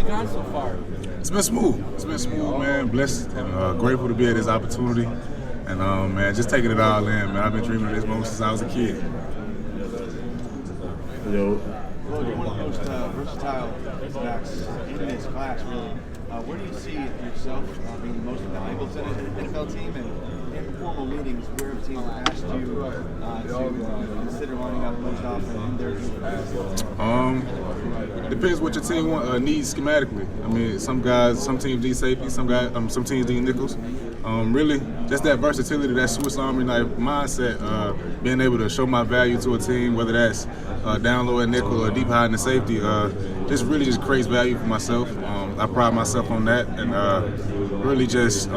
gone so far? It's been smooth. It's been smooth, man. Blessed and grateful to be at this opportunity. And, man, just taking it all in, man. I've been dreaming of this moment since I was a kid. Yo. Well, you're one of the most versatile backs in this class, really. Where do you see yourself being the most valuable to the NFL team? And in formal meetings, where have teams asked you to consider lining up most often in their team? Depends what your team needs schematically. I mean, some teams need safety, some teams need nickels. Really, just that versatility, that Swiss Army knife mindset, being able to show my value to a team, whether that's down low at nickel or deep high in the safety, just creates value for myself. I pride myself on that, and really just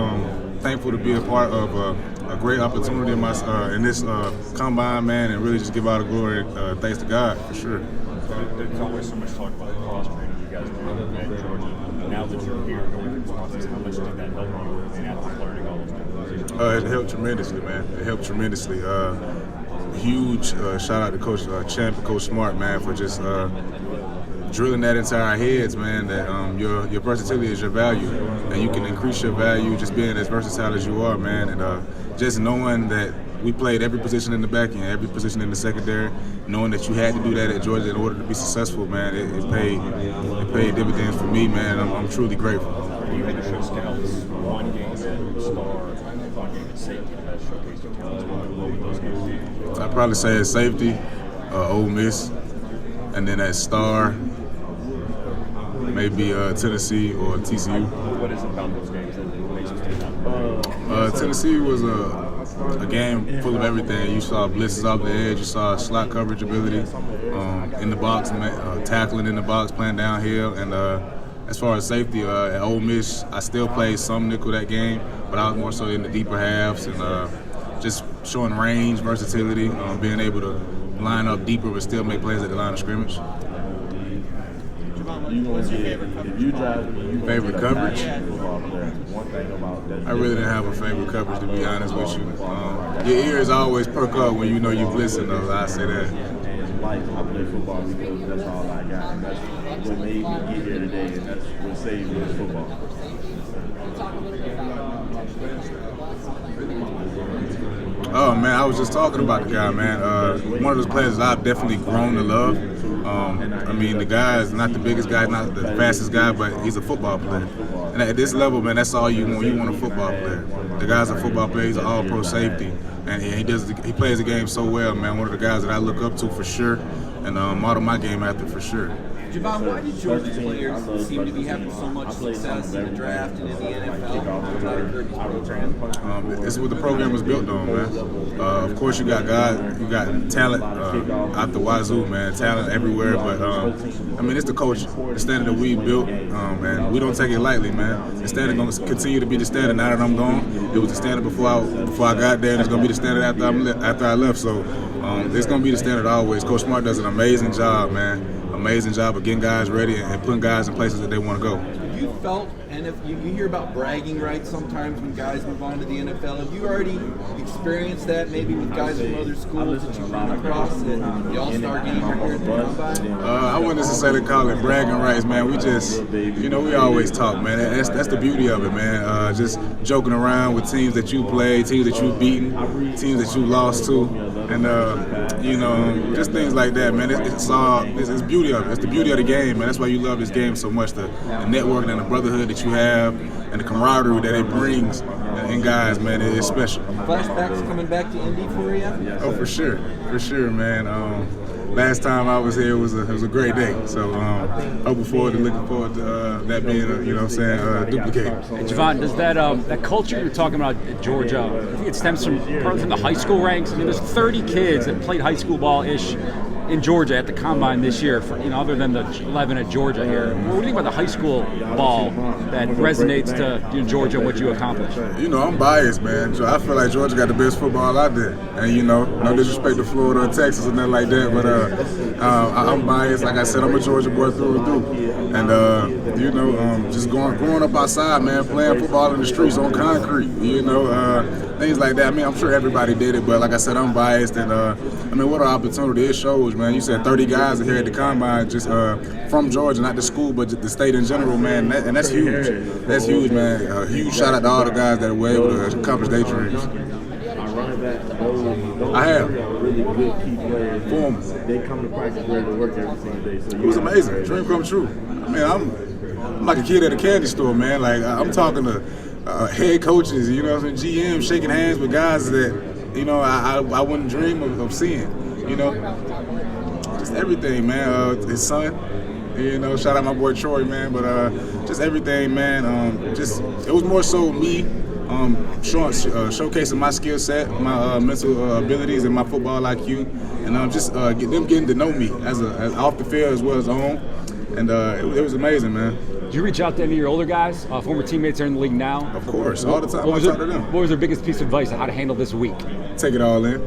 thankful to be a part of a great opportunity in this combine, man, and really just give all the glory, thanks to God, for sure. There's always so much talk about the cross training you guys do at Georgia. Now that you're here going through the process, how much did that help you in athletes learning all those things? It helped tremendously, man. It helped tremendously. Huge shout out to Coach Champ and Coach Smart, man, for just drilling that into our heads, man, that your versatility is your value, and you can increase your value just being as versatile as you are, man, and just knowing that we played every position in the back end, every position in the secondary, knowing that you had to do that at Georgia in order to be successful, man, it paid dividends for me, man. I'm truly grateful. You had to show scouts one game at star, one game at safety to best showcase your talents. What would those games be? I'd probably say at safety, Ole Miss, and then at star, maybe Tennessee or TCU. What is it about those games that makes you stand out? Tennessee was a game full of everything. You saw blitzes off the edge, you saw slot coverage ability in the box, tackling in the box, playing downhill, and as far as safety, at Ole Miss, I still played some nickel that game, but I was more so in the deeper halves and just showing range, versatility, being able to line up deeper but still make plays at the line of scrimmage. What's your favorite coverage? Favorite coverage? One thing about that. I really didn't have a favorite coverage, to be honest with you. Your ears always perk up when you know you're blitzing, though. I say that. Life, I play football because that's all I got, and that's what made me get here today, and that's what saved me is football. Oh man, I was just talking about the guy, man. One of those players that I've definitely grown to love. I mean, the guy is not the biggest guy, not the fastest guy, but he's a football player. And at this level, man, that's all you want. You want a football player. The guy's a football player. He's an all-pro safety, and he plays the game so well, man. One of the guys that I look up to for sure, and model my game after for sure. Javon, why did Georgia's players seem to be having so much success in the draft and in the NFL out of Kirby's program? It's what the program was built on, man. Of course, you got talent out the wazoo, man. Talent everywhere, but I mean, it's the coach, the standard that we built, and we don't take it lightly, man. The standard going to continue to be the standard now that I'm gone. It was the standard before I got there, and it's going to be the standard after I left. So it's going to be the standard always. Coach Smart does an amazing job, man. Amazing job of getting guys ready and putting guys in places that they want to go. You felt, and if you hear about bragging rights sometimes when guys move on to the NFL, have you already experienced that maybe with guys from other schools that you run across at the All-Star game or here at the Combine? I wouldn't necessarily call it bragging rights, man. We just, we always talk, man. That's the beauty of it, man. Just joking around with teams that you play, teams that you've beaten, teams that you lost to, and just things like that, man. It's beauty of it. It's the beauty of the game, man. That's why you love this game so much. The networking and the brotherhood that you have, and the camaraderie that it brings in guys, man. It's special. Flashbacks coming back to Indy for you? Oh, for sure, man. Last time I was here was a great day. So looking forward to that being duplicated. Hey, Javon, does that culture you're talking about at Georgia, I think it stems from the high school ranks? I mean, there's 30 kids that played high school ball-ish in Georgia at the Combine this year, other than the 11 at Georgia here. What do you think about the high school ball that resonates to Georgia, what you accomplished? I'm biased, man. I feel like Georgia got the best football out there. And, no disrespect to Florida or Texas or nothing like that, but I'm biased. Like I said, I'm a Georgia boy through and through. And, You know, just growing up outside, man, playing football in the streets on concrete. You know, things like that. I mean, I'm sure everybody did it, but like I said, I'm biased, and I mean, what an opportunity it shows, man. You said 30 guys are here at the combine, just from Georgia, not the school, but the state in general, man. And that's huge. That's huge, man. A huge shout out to all the guys that were able to accomplish their dreams. I have. Really good key players. Form. They come to practice ready to work every single day. So it was amazing. Dream come true. I mean, I'm like a kid at a candy store, man. Like, I'm talking to head coaches, you know, some GM shaking hands with guys that, you know, I wouldn't dream of seeing. You know, just everything, man. His son, you know, shout out my boy Troy, man. But just everything, man. Just it was more so me. Showcasing my skill set, my mental abilities, and my football IQ, and just them getting to know me as off the field as well as on, and it was amazing, man. Did you reach out to any of your older guys, former teammates that are in the league now? Of course, all the time. I talk to them. What was their biggest piece of advice on how to handle this week? Take it all in.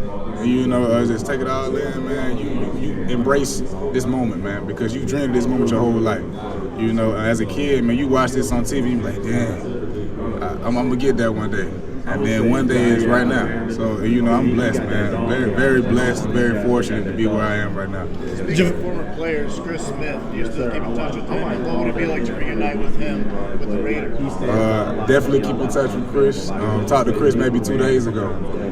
You know, just take it all in, man. You embrace this moment, man, because you dreamed this moment your whole life. You know, as a kid, man, you watch this on TV, you be like, damn. I'm gonna get that one day, and then one day is right now. So you know, I'm blessed, man. Very, very blessed, very fortunate to be where I am right now. Speaking of former players, Chris Smith, do you still keep in touch with him? And what would it be like to reunite with him with the Raiders? Definitely keep in touch with Chris. Talked to Chris maybe 2 days ago,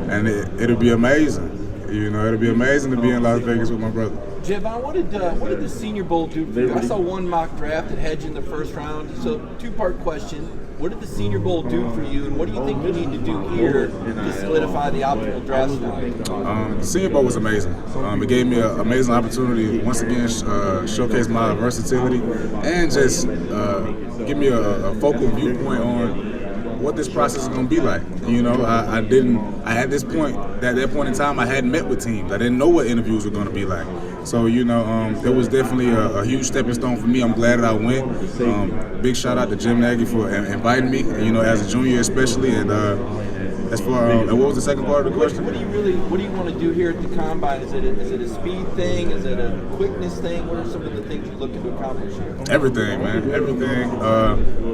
and it'll be amazing. You know, it'll be amazing to be in Las Vegas with my brother. Javon, what did the Senior Bowl do for you? I saw one mock draft that had you in the first round. So, two-part question. What did the Senior Bowl do for you, and what do you think you need to do here to solidify the optimal draft style? The Senior Bowl was amazing. It gave me an amazing opportunity once again showcase my versatility and just give me a focal viewpoint on what this process is going to be like. You know, at that point in time, I hadn't met with teams. I didn't know what interviews were going to be like. So, you know, it was definitely a huge stepping stone for me. I'm glad that I went. Big shout out to Jim Nagy for inviting me, you know, as a junior especially. And as far and what was the second part of the question? What do you want to do here at the Combine? Is it a speed thing? Is it a quickness thing? What are some of the things you're looking to accomplish here? Everything, man. Everything.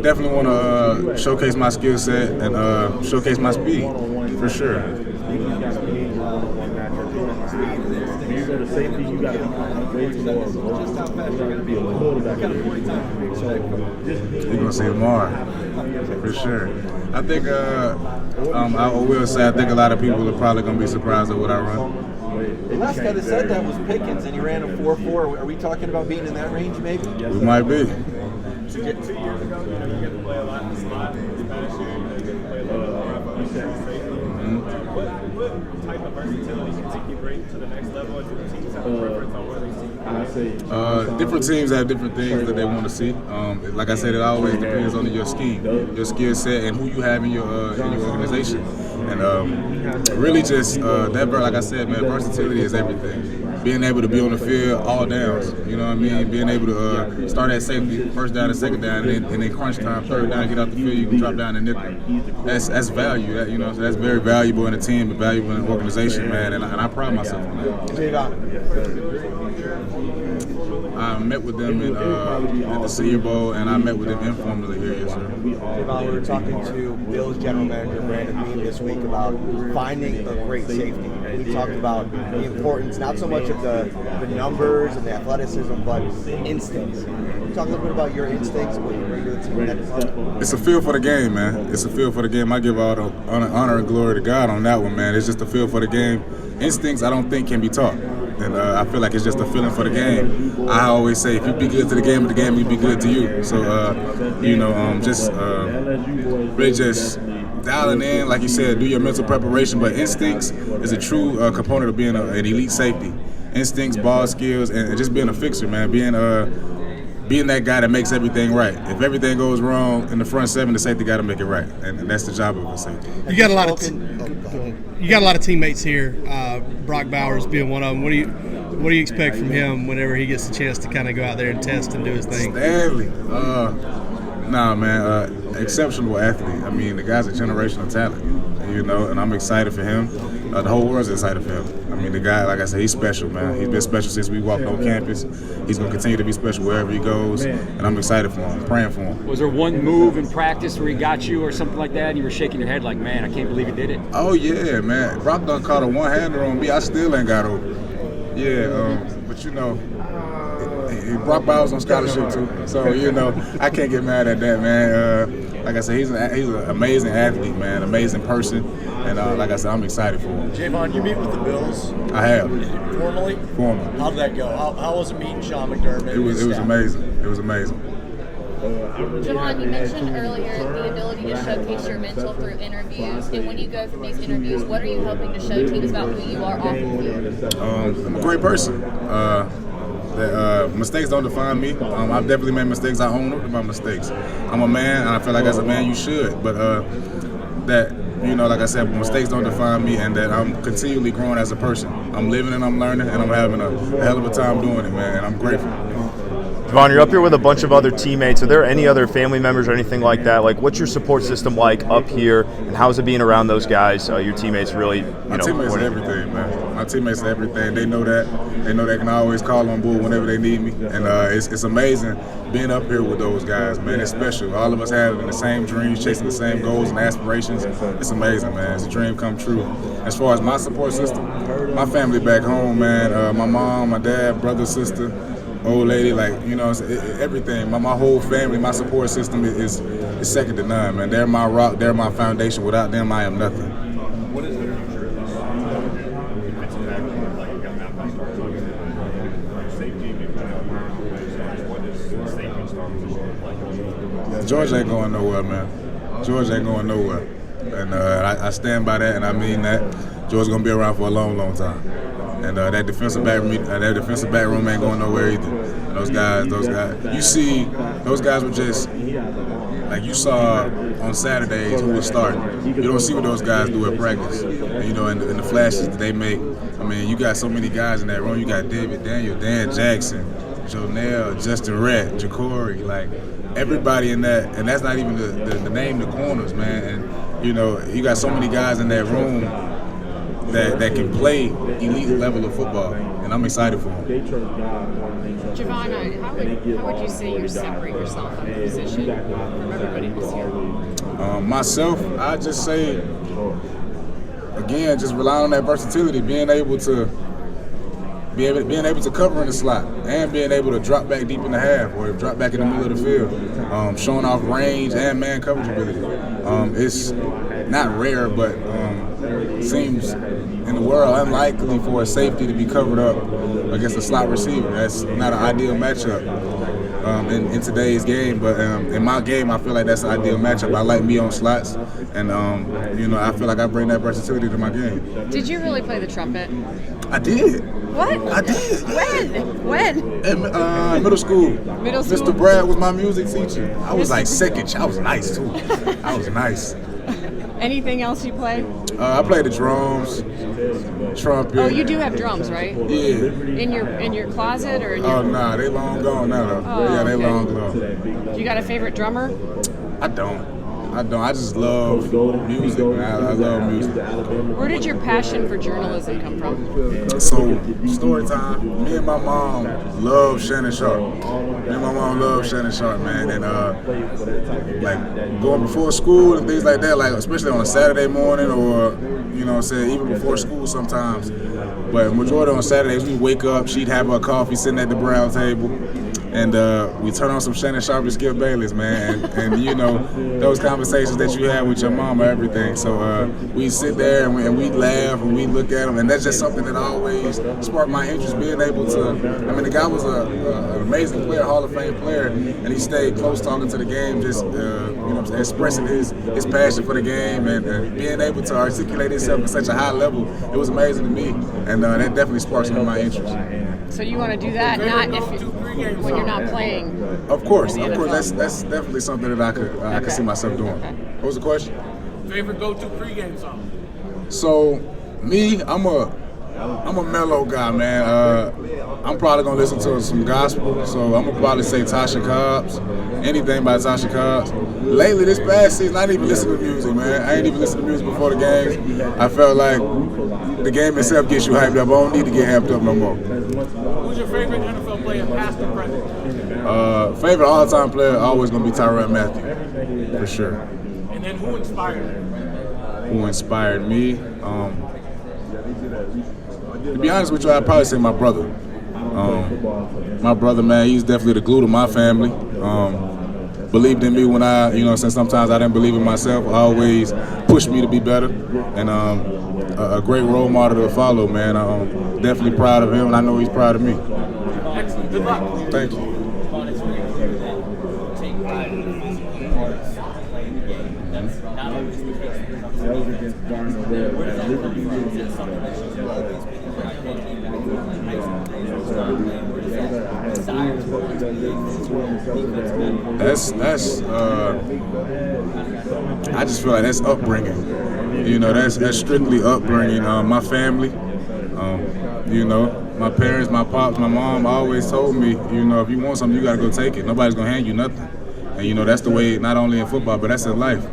Definitely want to showcase my skill set and showcase my speed, for sure. You go to safety, you got to be way more. You got to be a quarterback. You're gonna see tomorrow, for sure. I think I will say I think a lot of people are probably gonna be surprised at what I run. The last guy that said that was Pickens, and he ran a 4.4. Are we talking about being in that range, maybe? We might be. 2 years ago, you know, you get to play a lot in the slot. This past year, you get to play a lot of safety. What type of versatility can take you bring to the next level? Do the teams have a preference on where they see you? Different teams have different things that they want to see. Like I said, it always depends on your scheme, your skill set, and who you have in your organization. And really, just like I said, man, versatility is everything. Being able to be on the field all downs, you know what I mean? Being able to start at safety, first down and second down, and then crunch time, third down, get out the field, you can drop down and nickel. That's value, you know, so that's very valuable in a team, valuable in an organization, man, and I pride myself on that. I met with them at the Senior Bowl, and I met with them informally here, yes, sir. Javon, we were talking to Bill's general manager, Brandon Beam, this week about finding a great safety. And he talked about the importance, not so much of the numbers and the athleticism, but instincts. Can you talk a little bit about your instincts and what you bring to the team? It's a feel for the game, man. It's a feel for the game. I give all the honor and glory to God on that one, man. It's just a feel for the game. Instincts, I don't think, can be taught. And I feel like it's just a feeling for the game. I always say, if you be good to the game will be good to you. So, you know, really just dialing in, like you said, do your mental preparation. But instincts is a true component of being an elite safety. Instincts, ball skills, and just being a fixer, man. Being that guy that makes everything right. If everything goes wrong in the front seven, the safety got to make it right, and that's the job of a safety. You got a lot of teammates here. Brock Bowers being one of them. What do you expect from him whenever he gets the chance to kind of go out there and test and do his thing? Stanley, exceptional athlete. I mean, the guy's a generational talent. you know, and I'm excited for him. The whole world's excited for him. I mean, the guy, like I said, he's special, man. He's been special since we walked on campus. He's going to continue to be special wherever he goes, and I'm excited for him. I'm praying for him. Was there one move in practice where he got you or something like that, and you were shaking your head like, man, I can't believe he did it? Oh, yeah, man. Brock done caught a one-hander on me. I still ain't got over. Yeah, but, you know, Brock Bowers on scholarship, too. So, you know, I can't get mad at that, man. Like I said, he's an amazing athlete, man, amazing person. And like I said, I'm excited for him. Javon, you meet with the Bills? I have. Formally? Formally. How did that go? How was it meeting Sean McDermott? It was amazing. It was amazing. Javon, you mentioned earlier the ability to showcase your mental through interviews. And when you go for these interviews, what are you hoping to show teams about who you are off the field? I'm a great person. Mistakes don't define me. I've definitely made mistakes. I own up to my mistakes. I'm a man, and I feel like as a man you should. But that, you know, like I said, mistakes don't define me, and that I'm continually growing as a person. I'm living and I'm learning, and I'm having a hell of a time doing it, man, and I'm grateful. Javon, you're up here with a bunch of other teammates. Are there any other family members or anything like that? Like, what's your support system like up here, and how's it being around those guys? Your teammates really, My teammates are everything, man. My teammates are everything. They know that. They know they can always call on Bull whenever they need me. And it's amazing being up here with those guys, man. It's special. All of us having the same dreams, chasing the same goals and aspirations. It's amazing, man. It's a dream come true. As far as my support system, my family back home, man, my mom, my dad, brother, sister, old lady, like, you know, everything. My whole family, my support system is second to none, man. They're my rock, they're my foundation. Without them, I am nothing. What is the future of George ain't going nowhere, man. George ain't going nowhere. And I stand by that, and I mean that. George's going to be around for a long, long time. And that defensive back room ain't going nowhere either. And those guys, you see, those guys were just like you saw on Saturdays who was starting. You don't see what those guys do at practice. And, you know, and the flashes that they make. I mean, you got so many guys in that room. You got David Daniel, Dan Jackson, Jonell, Justin Rhett, Ja'Cory, like everybody in that. And that's not even the name, the corners, man. And, you know, you got so many guys in that room that can play elite level of football, and I'm excited for them. Javon, how would you say you separate yourself in the position from everybody else here? Myself, I just say, again, just rely on that versatility, being able to cover in the slot and being able to drop back deep in the half or drop back in the middle of the field, showing off range and man coverage ability. It's not rare, but seems in the world unlikely for a safety to be covered up against a slot receiver. That's not an ideal matchup in today's game, but in my game, I feel like that's an ideal matchup. I like me on slots, and you know, I feel like I bring that versatility to my game. Did you really play the trumpet? I did. What? I did. When? In middle school. Middle school? Mr. Brad was my music teacher. I was like second. I was nice too. I was nice. Anything else you play? I play the drums, trumpet. Oh, you do have drums, right? Yeah. In your closet or in your... Oh, nah, they long gone now though. Oh, yeah, they okay. long gone. You got a favorite drummer? I don't. I just love music, man. I love music. Where did your passion for journalism come from? So, story time. Me and my mom love Shannon Sharp. Man. And like going before school and things like that, like especially on a Saturday morning or, you know what I'm saying, even before school sometimes. But majority on Saturdays, we wake up, she'd have her coffee sitting at the brown table. And we turn on some Shannon Sharp and Skip Bayless, man. And you know, those conversations that you have with your mom are everything. So we sit there and we laugh and we look at them. And that's just something that always sparked my interest, being able to, I mean, the guy was an amazing player, Hall of Fame player, and he stayed close talking to the game, just, you know, expressing his passion for the game and being able to articulate himself at such a high level. It was amazing to me. And that definitely sparked some of my interest. So you want to do that, not when you're not playing? Of course. That's definitely something that I could see myself doing. Okay. What was the question? Favorite go-to pregame song? So me, I'm a mellow guy, man. I'm probably gonna listen to some gospel, so I'm gonna probably say Tasha Cobbs. anything by Tasha Cobbs. Lately, this past season, I didn't even listen to music, man. I ain't even listen to music before the games. I felt like the game itself gets you hyped up. I don't need to get amped up no more. Who's your favorite NFL player, past or present? Favorite all-time player always gonna be Tyrann Mathieu, for sure. And then who inspired you? Who inspired me? To be honest with you, I'd probably say my brother. My brother, man, he's definitely the glue to my family. Believed in me when since sometimes I didn't believe in myself. Always pushed me to be better, and a great role model to follow, man. I'm definitely proud of him, and I know he's proud of me. Excellent. Good luck. Thank you. I just feel like that's upbringing. That's strictly upbringing. My family, my parents, my pops, my mom always told me, if you want something, you gotta go take it. Nobody's gonna hand you nothing. And that's the way, not only in football, but that's in life.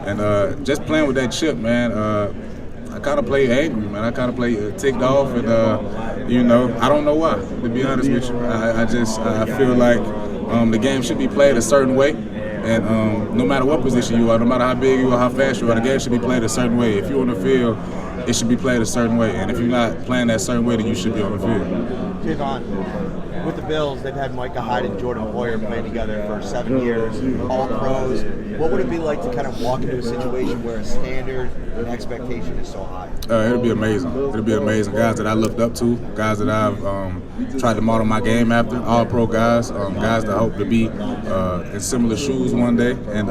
And just playing with that chip, man, I kind of play angry, man. I kind of play ticked off, and I don't know why. To be honest with you, I feel like the game should be played a certain way, and no matter what position you are, no matter how big you are, how fast you are, the game should be played a certain way. If you're on the field, it should be played a certain way, and if you're not playing that certain way, then you should be on the field. Javon, with the Bills, they've had Micah Hyde and Jordan Poyer playing together for 7 years, all pros. What would it be like to kind of walk into a situation where a standard and expectation is so high? It'll be amazing. It'll be amazing. Guys that I looked up to, guys that I've tried to model my game after, all pro guys, guys that hope to be in similar shoes one day. And,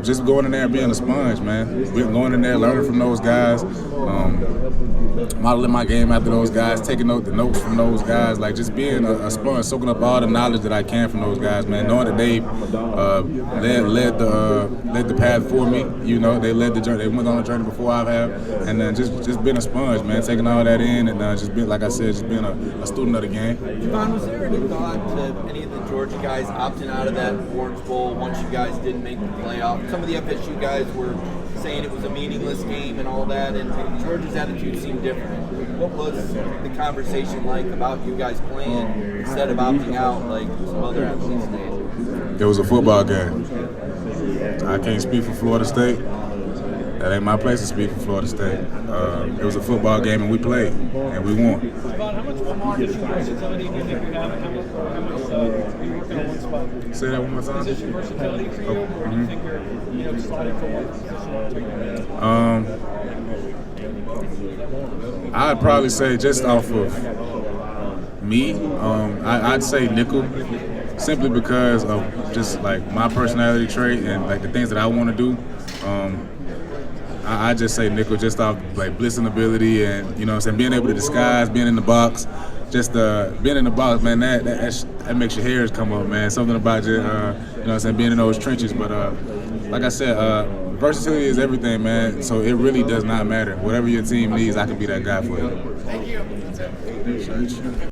just going in there and being a sponge, man. Going in there, learning from those guys, modeling my game after those guys, taking the notes from those guys, like just being a sponge, soaking up all the knowledge that I can from those guys, man. Knowing that they led the path for me, they led the journey. They went on the journey before I have, and then just being a sponge, man, taking all that in, and just being, like I said, just being a student of the game. Javon, was there any thought to any of the Georgia guys opting out of that Orange Bowl once you guys didn't make the playoff? Some of the FSU guys were saying it was a meaningless game and all that, and Georgia's attitude seemed different. What was the conversation like about you guys playing instead of opting out like some other athletes did? It was a football game. I can't speak for Florida State. That ain't my place to speak for Florida State. It was a football game, and we played, and we won. Javon, how much more versatility do you think you have, and how much are you working on one spot? Say that one more time. Position versatility for you, or do you think you're sliding from one position to I'd probably say just off of me, I'd say nickel, simply because of just like my personality trait and like the things that I want to do. I just say nickel just off like blitzing ability and being able to disguise, being in the box, just being in the box, man. That makes your hairs come up, man. Something about just being in those trenches. But like I said, versatility is everything, man. So it really does not matter. Whatever your team needs, I can be that guy for you. Thank you.